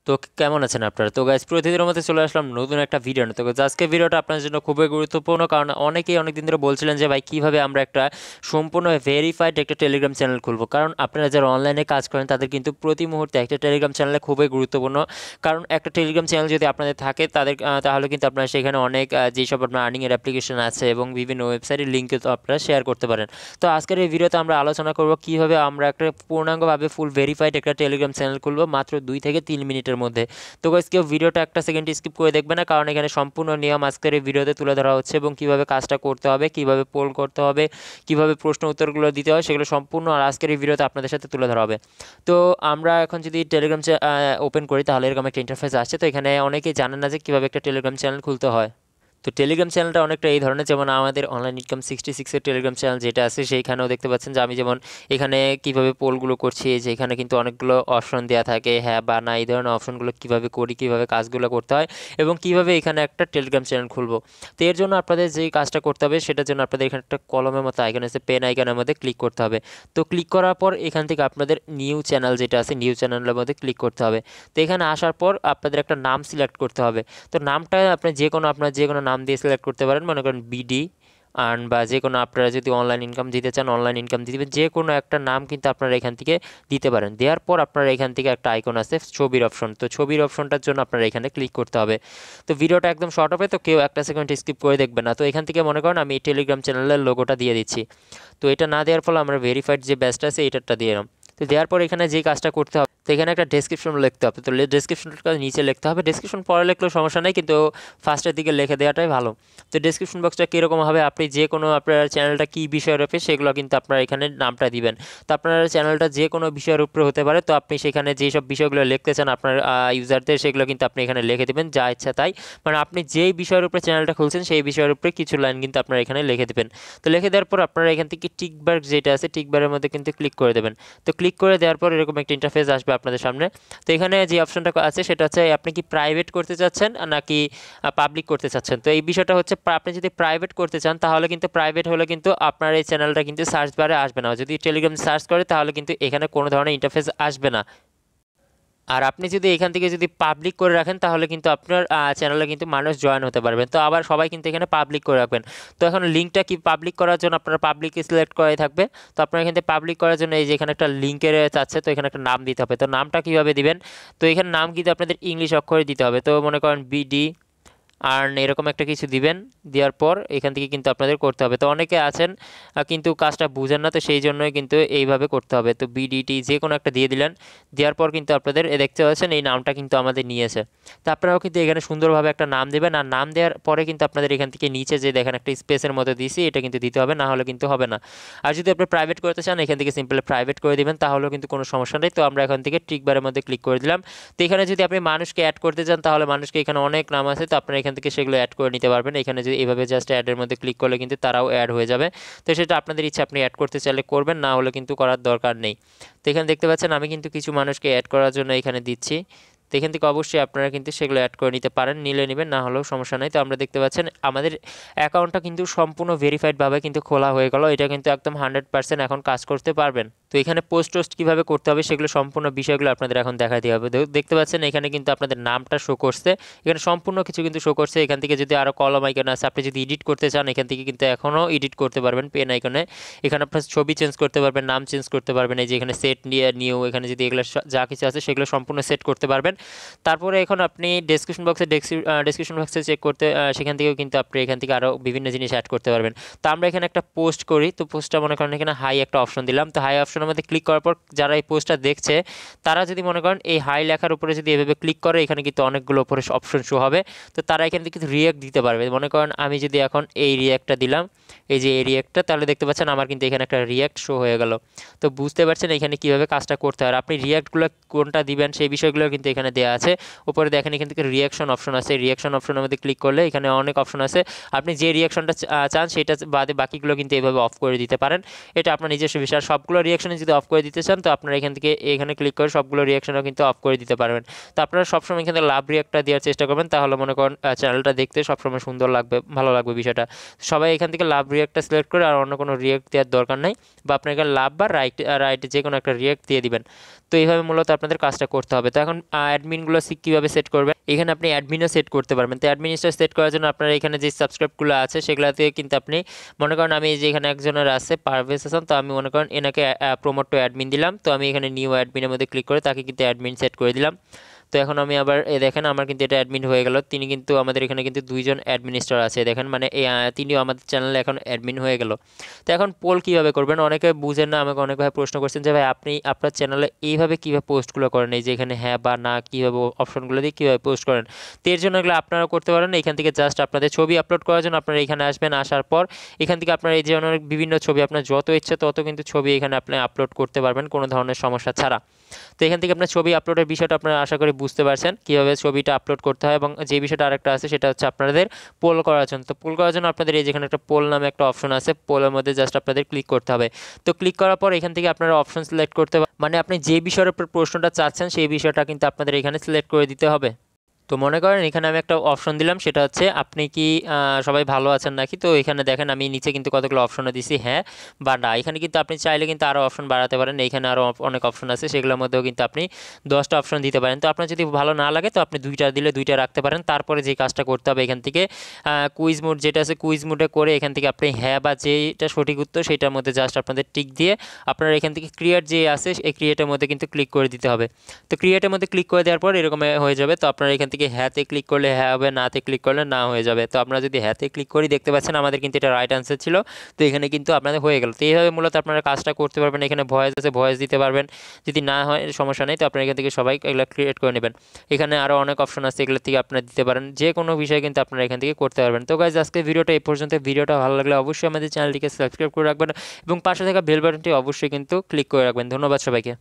তো কেমন আছেন আপনারা? তো গাইস, প্রতিদিনের মধ্যে চলে আসলাম নতুন একটা ভিডিও নিয়ে। তো guys, আজকের ভিডিওটা আপনাদের জন্য খুবই গুরুত্বপূর্ণ, কারণ অনেকেই অনেকদিন ধরে বলছিলেন যে ভাই কিভাবে আমরা একটা সম্পূর্ণ ভেরিফাইড একটা টেলিগ্রাম চ্যানেল খুলবো। কারণ আপনারা যারা অনলাইনে কাজ করেন তাদের কিন্তু প্রতি মুহূর্তে একটা টেলিগ্রাম চ্যানেলে খুবই গুরুত্বপূর্ণ। কারণ একটা টেলিগ্রাম চ্যানেল যদি আপনাদের থাকে তাহলে কিন্তু আপনারা সেখানে অনেক যেসব আপনার আর্নিংয়ের অ্যাপ্লিকেশন আছে এবং বিভিন্ন ওয়েবসাইটের লিঙ্ক তো আপনারা শেয়ার করতে পারেন। তো আজকের এই ভিডিওতে আমরা আলোচনা করব কিভাবে আমরা একটা পূর্ণাঙ্গভাবে ফুল ভেরিফাইড একটা টেলিগ্রাম চ্যানেল খুলবো মাত্র 2 থেকে 3 মিনিটের মধ্যে। তো গাইস, কেউ ভিডিওটা একটা সেকেন্ড স্কিপ করে দেখবে না, কারণ এখানে সম্পূর্ণ নিয়ম আজকের এই ভিডিওতে তুলে ধরা হচ্ছে এবং কিভাবে কাজটা করতে হবে, কিভাবে পোল করতে হবে, কিভাবে প্রশ্ন উত্তরগুলো দিতে হয়, সেগুলো সম্পূর্ণ আর আজকের এই ভিডিওতে আপনাদের সাথে তুলে ধরা হবে। তো আমরা এখন যদি টেলিগ্রাম ওপেন করি তাহলে এরকম একটা ইন্টারফেস আসছে। তো এখানে অনেকেই জানেন না যে কীভাবে একটা টেলিগ্রাম চ্যানেল খুলতে হয়। তো টেলিগ্রাম চ্যানেলটা অনেকটা এই ধরনের, যেমন আমাদের অনলাইন ইনকাম 66-এর টেলিগ্রাম চ্যানেল যেটা আছে সেইখানেও দেখতে পাচ্ছেন যে আমি যেমন এখানে কিভাবে পোলগুলো করছি, যে এখানে কিন্তু অনেকগুলো অপশন দেওয়া থাকে, হ্যাঁ বা না, এই ধরনের অপশনগুলো কীভাবে করি, কীভাবে কাজগুলো করতে হয় এবং কীভাবে এখানে একটা টেলিগ্রাম চ্যানেল খুলবো। তো এর জন্য আপনাদের যেই কাজটা করতে হবে সেটার জন্য আপনাদের এখানে একটা কলমের মতো আইকন আছে, পেন আইকনের মধ্যে ক্লিক করতে হবে। তো ক্লিক করার পর এখান থেকে আপনাদের নিউ চ্যানেল যেটা আছে নিউ চ্যানেলের মধ্যে ক্লিক করতে হবে। তো এখানে আসার পর আপনাদের একটা নাম সিলেক্ট করতে হবে। তো নামটা আপনার যে কোনো নাম দিয়ে সিলেক্ট করতে পারেন, মনে করেন বিডি আর্ন, বা যে কোনো আপনারা যদি অনলাইন ইনকাম দিতে চান অনলাইন ইনকাম দিয়ে দেবেন, যে কোনো একটা নাম কিন্তু আপনারা এখান থেকে দিতে পারেন। দেওয়ার পর আপনারা এখান থেকে একটা আইকন আছে ছবির অপশন, তো ছবির অপশনটার জন্য আপনারা এখানে ক্লিক করতে হবে। তো ভিডিওটা একদম শর্ট হবে, তো কেউ একটা সেকেন্ড স্কিপ করে দেখবে না। তো এখান থেকে মনে করেন আমি টেলিগ্রাম চ্যানেলের লোগোটা দিয়ে দিচ্ছি। তো এটা না দেওয়ার ফলে আমরা ভেরিফাইড যে ব্যাচটা আছে এটারটা দিয়ে দিলাম। তো দেওয়ার পর এখানে যে কাজটা করতে হবে, তো এখানে একটা ডেসক্রিপশন লিখতে হবে। তো ডেসক্রিপশনটা নিচে লিখতে হবে, ডেসক্রিপশন পরে লিখলেও সমস্যা নেই, কিন্তু ফার্স্টের দিকে লিখে দেওয়াটাই ভালো। তো ডেসক্রিপশন বক্সটা কীরকম হবে, আপনি যে কোনো আপনার চ্যানেলটা কী বিষয়ের উপরে সেগুলো কিন্তু আপনারা এখানে নামটা দিবেন। তো আপনার চ্যানেলটা যে কোনো বিষয়ের উপরে হতে পারে, তো আপনি সেখানে যেসব বিষয়গুলো লিখতে চান আপনার ইউজারদের, সেগুলো কিন্তু আপনি এখানে লিখে দেবেন যা ইচ্ছা তাই। মানে আপনি যেই বিষয়ের উপরে চ্যানেলটা খুলছেন সেই বিষয়ের উপরে কিছু লাইন কিন্তু আপনারা এখানে লিখে দেবেন। তো লিখে দেওয়ার পর আপনারা এখান থেকে টিকবার যেটা আছে টিকবারের মধ্যে কিন্তু ক্লিক করে দেবেন। তো ক্লিক করে দেওয়ার পর এরকম একটা ইন্টারফেস আসবে আপনাদের সামনে। তো এখানে যে অপশনটা আছে সেটা হচ্ছে আপনি কি প্রাইভেট করতে চাচ্ছেন নাকি পাবলিক করতে চাচ্ছেন। তো এই বিষয়টা হচ্ছে আপনি যদি প্রাইভেট করতে চান তাহলে কিন্তু প্রাইভেট হলে কিন্তু আপনার এই চ্যানেলটা কিন্তু সার্চ বারে আসবে না। যদি টেলিগ্রাম সার্চ করে তাহলে কিন্তু এখানে কোনো ধরনের ইন্টারফেস আসবে না। আর আপনি যদি এখান থেকে যদি পাবলিক করে রাখেন তাহলে কিন্তু আপনার চ্যানেলে কিন্তু মানুষ জয়েন হতে পারবেন। তো আবার সবাই কিন্তু এখানে পাবলিক করে রাখবেন। তো এখন লিঙ্কটা কি পাবলিক করার জন্য আপনারা পাবলিক সিলেক্ট করাই থাকবে। তো আপনারা এখান থেকে পাবলিক করার জন্য এই যে এখানে একটা লিঙ্কের চাচ্ছে, তো এখানে একটা নাম দিতে হবে। তো নামটা কীভাবে দিবেন, তো এখানে নাম কিন্তু আপনাদের ইংলিশ অক্ষরে দিতে হবে। তো মনে করেন বিডি আর্ন এরকম একটা কিছু দিবেন। দেওয়ার পর এখান থেকে কিন্তু আপনাদের করতে হবে। তো অনেকে আছেন কিন্তু কাজটা বুঝেন না, তো সেই জন্যই কিন্তু এইভাবে করতে হবে। তো বিডিটি যে কোনো একটা দিয়ে দিলেন। দেওয়ার পর কিন্তু আপনাদের দেখতে পাচ্ছেন এই নামটা কিন্তু আমাদের নিয়েছে। তো আপনারাও কিন্তু এখানে সুন্দরভাবে একটা নাম দেবেন, আর নাম দেওয়ার পরে কিন্তু আপনাদের এখান থেকে নিচে যে দেখেন একটা স্পেসের মতো দিয়েছি, এটা কিন্তু দিতে হবে, না হলে কিন্তু হবে না। আর যদি আপনি প্রাইভেট করতে চান এখান থেকে সিম্পলি প্রাইভেট করে দিবেন, তাহলেও কিন্তু কোনো সমস্যা নেই। তো আমরা এখান থেকে টিকবারের মধ্যে ক্লিক করে দিলাম। তো এখানে যদি আপনি মানুষকে অ্যাড করতে চান তাহলে মানুষকে এখানে অনেক নাম আছে, তো আপনারা এখান থেকে সেগুলো অ্যাড করে নিতে পারবেন। এখানে যদি এভাবে জাস্ট অ্যাডের মধ্যে ক্লিক করলে কিন্তু তারাও অ্যাড হয়ে যাবে। তো সেটা আপনাদের ইচ্ছা, আপনি অ্যাড করতে চাইলে করবেন, না হলে কিন্তু করার দরকার নেই। তো এখানে দেখতে পাচ্ছেন আমি কিন্তু কিছু মানুষকে অ্যাড করার জন্য এখানে দিচ্ছি। তো এখান থেকে অবশ্যই আপনারা কিন্তু সেগুলো অ্যাড করে নিতে পারেন, নিলে নেবেন, না হলেও সমস্যা নেই। তো আমরা দেখতে পাচ্ছেন আমাদের অ্যাকাউন্টটা কিন্তু সম্পূর্ণ ভেরিফাইডভাবে কিন্তু খোলা হয়ে গেল। এটা কিন্তু একদম 100% এখন কাজ করতে পারবেন। তো এখানে পোস্ট কীভাবে করতে হবে সেগুলো সম্পূর্ণ বিষয়গুলো আপনাদের এখন দেখা দিয়ে হবে। দেখতে পাচ্ছেন এখানে কিন্তু আপনাদের নামটা শো করছে, এখানে সম্পূর্ণ কিছু কিন্তু শো করছে। এখান থেকে যদি আরও কলম আইকন আছে, আপনি যদি এডিট করতে চান এখান থেকে কিন্তু এখনও এডিট করতে পারবেন পেন আইকনে। এখানে আপনার ছবি চেঞ্জ করতে পারবেন, নাম চেঞ্জ করতে পারবেন, এই যে এখানে সেট নিউ, এখানে যদি এগুলো যা কিছু আছে সেগুলো সম্পূর্ণ সেট করতে পারবেন। তারপরে এখন আপনি ডেসক্রিপশন বক্সে চেক করতে সেখান থেকেও কিন্তু আপনি এখান থেকে আরও বিভিন্ন জিনিস অ্যাড করতে পারবেন। তো আমরা এখানে একটা পোস্ট করি, তো পোস্টটা মনে করেন এখানে হাই একটা অপশন দিলাম। তো হাই অপশনের মধ্যে ক্লিক করার পর যারা এই পোস্টটা দেখছে তারা যদি মনে করেন এই হাই লেখার উপরে যদি এভাবে ক্লিক করে, এখানে কিন্তু অনেকগুলো উপরে অপশন শো হবে। তো তারা এখান থেকে কিন্তু রিয়াক্ট দিতে পারবে। মনে করেন আমি যদি এখন এই রিয়াক্টটা দিলাম, এই যে এই রিয়াক্টটা, তাহলে দেখতে পাচ্ছেন আমার কিন্তু এখানে একটা রিয়াক্ট শো হয়ে গেল। তো বুঝতে পারছেন এখানে কীভাবে কাজটা করতে হয়। আর আপনি রিয়াক্টগুলো কোনটা দিবেন সেই বিষয়গুলো কিন্তু এখানে দেওয়া আছে। উপরে দেখেন এখান থেকে রিয়াকশন অপশন আছে, রিয়াকশন অপশনের মধ্যে ক্লিক করলে এখানে অনেক অপশন আছে। আপনি যে রিয়াকশনটা চান সেটা বাদে বাকিগুলো কিন্তু এভাবে অফ করে দিতে পারেন। এটা আপনার নিজস্ব বিষয়। আর সবগুলো রিয়াকশনে যদি অফ করে দিতে চান তো আপনারা এখান থেকে এখানে ক্লিক করে সবগুলো রিয়াকশনও কিন্তু অফ করে দিতে পারবেন। তো আপনারা সবসময় এখানে লাভ রিয়াক্টটা দেওয়ার চেষ্টা করবেন, তাহলে মনে করেন চ্যানেলটা দেখতে সবসময় সুন্দর লাগবে, ভালো লাগবে বিষয়টা। সবাই এখান থেকে লাভ রিয়াক্টটা সিলেক্ট করে আর অন্য কোনো রিয়াক্ট দেওয়ার দরকার নাই, বা আপনার এখানে লাভ বা রাইট যে কোনো একটা রিয়াক্ট দিয়ে দিবেন। তো এইভাবে মূলত আপনাদের কাজটা করতে হবে। তো এখন অ্যাডমিনগুলো কীভাবে সেট করবেন, এখানে আপনি অ্যাডমিনও সেট করতে পারবেন। তো অ্যাডমিনিস্ট্রেটর সেট করার জন্য আপনার এখানে যে সাবস্ক্রাইবগুলো আছে সেগুলোতে কিন্তু আপনি মনে করেন আমি যে এখানে একজনের আছে পারভেজ হাসান, তো আমি মনে করেন এনাকে প্রমোট টু অ্যাডমিন দিলাম। তো আমি এখানে নিউ অ্যাডমিনের মধ্যে ক্লিক করে তাকে কিন্তু অ্যাডমিন সেট করে দিলাম। তো এখন আমি আবার দেখেন আমার কিন্তু এটা অ্যাডমিন হয়ে গেল। তিনি কিন্তু আমাদের এখানে কিন্তু 2জন অ্যাডমিনিস্ট্রেটর আছে দেখেন, মানে তিনিও আমাদের চ্যানেলে এখন অ্যাডমিন হয়ে গেল। তো এখন পোল কীভাবে করবেন, অনেকে বুঝেন না, আমাকে অনেকভাবে প্রশ্ন করছেন যে ভাই আপনি আপনার চ্যানেলে এইভাবে কীভাবে পোস্টগুলো করেন, এই যে এখানে হ্যাঁ বা না কীভাবে অপশনগুলো দিয়ে কীভাবে পোস্ট করেন। তো এর জন্য এগুলো আপনারা করতে পারেন। এখান থেকে জাস্ট আপনাদের ছবি আপলোড করার জন্য আপনারা এখানে আসবেন, আসার পর এখান থেকে আপনারা এই যে অনেক বিভিন্ন ছবি আপনার যত ইচ্ছে তত কিন্তু ছবি এখানে আপনি আপলোড করতে পারবেন কোনো ধরনের সমস্যা ছাড়া। তো এখান থেকে আপনার ছবি আপলোডের বিষয়টা আপনারা আশা করি বুঝতে পারছেন কীভাবে ছবিটা আপলোড করতে হয়। এবং যে বিষয়টা আরেকটা আছে সেটা হচ্ছে আপনাদের পোল করার জন্য। তো পোল করার জন্য আপনাদের এই যেখানে একটা পোল নামে একটা অপশন আছে, পোলের মধ্যে জাস্ট আপনাদের ক্লিক করতে হবে। তো ক্লিক করার পর এখান থেকে আপনারা অপশন সিলেক্ট করতে হবে, মানে আপনি যে বিষয়ের উপর প্রশ্নটা চাচ্ছেন সেই বিষয়টা কিন্তু আপনাদের এখানে সিলেক্ট করে দিতে হবে। তো মনে করেন এখানে আমি একটা অপশন দিলাম, সেটা হচ্ছে আপনি কি সবাই ভালো আছেন নাকি। তো এখানে দেখেন আমি নিচে কিন্তু কতগুলো অপশনও দিছি হ্যাঁ বা না। এখানে কিন্তু আপনি চাইলে কিন্তু আরও অপশন বাড়াতে পারেন, এখানে আরও অনেক অপশন আছে, সেগুলোর মধ্যেও কিন্তু আপনি 10টা অপশন দিতে পারেন। তো আপনার যদি ভালো না লাগে তো আপনি 2টা দিলে 2টা রাখতে পারেন। তারপরে যে কাজটা করতে হবে এখান থেকে কুইজ মোড যেটা আছে কুইজ মোডে করে এখান থেকে আপনি হ্যাঁ বা যেটা সঠিক উত্তর সেটার মধ্যে জাস্ট আপনাদের টিক দিয়ে আপনারা এখান থেকে ক্রিয়েট যে আছে এই ক্রিয়েটের মধ্যে কিন্তু ক্লিক করে দিতে হবে। তো ক্রিয়েটের মধ্যে ক্লিক করে দেওয়ার পর এরকম হয়ে যাবে। তো আপনারা এখান থেকে হ্যাঁতে ক্লিক করলে হ্যাঁ হবে, নাতে ক্লিক করলে না হয়ে যাবে। তো আপনারা যদি হ্যাঁতে ক্লিক করি দেখতে পাচ্ছেন আমাদের কিন্তু এটা রাইট আনসার ছিল। তো এখানে কিন্তু আপনাদের হয়ে গেল। তো এইভাবে মূলত আপনারা কাজটা করতে পারবেন। এখানে ভয়েস আছে, ভয়েস দিতে পারবেন, যদি না হয় সমস্যা নেই। তো আপনারা এখান থেকে সবাই এগুলো ক্রিয়েট করে নেবেন। এখানে আরও অনেক অপশন আছে, এগুলো থেকে আপনারা দিতে পারেন, যে কোনো বিষয় কিন্তু আপনারা এখান থেকে করতে পারবেন। তো গাইজ আজকে ভিডিওটা এই পর্যন্ত। ভিডিওটা ভালো লাগলে অবশ্যই আমাদের চ্যানেলটিকে সাবস্ক্রাইব করে রাখবেন এবং পাশে থাকা বেল বাটনটি অবশ্যই কিন্তু ক্লিক করে রাখবেন। ধন্যবাদ সবাইকে।